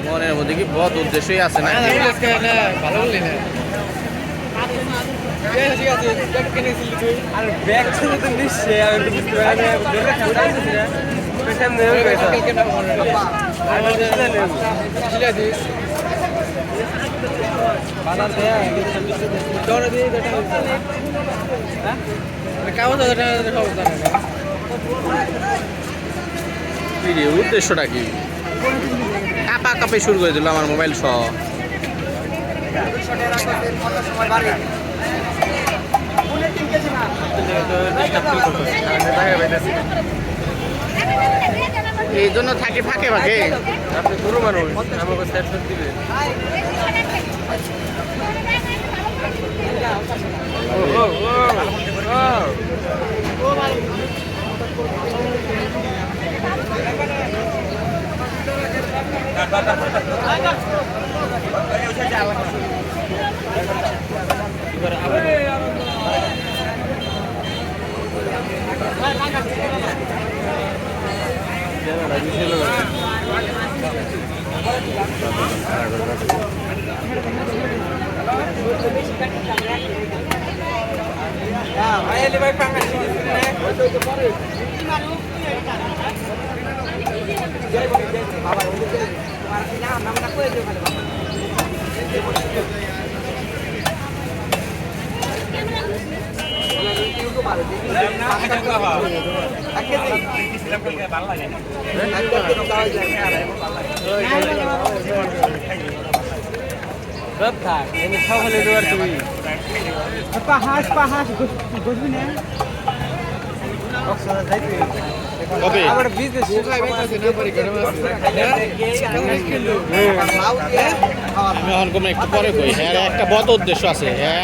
মনের মধ্যে কি বহুত উদ্দেশ্যই আছে না ভালো আর ব্যাগ তো নিশ্চয় আমি বুঝতে পারি উদ্দেশ্যটা কি কাপা কাপে শুরু করে দিল আমার মোবাইল সহ এই জন্য থাকি ফাঁকে ফাঁকে আপনি গুরু মানুষ আমাকে সেট করে দিবেন একটু পরে কই একটা বদ উদ্দেশ্য আছে।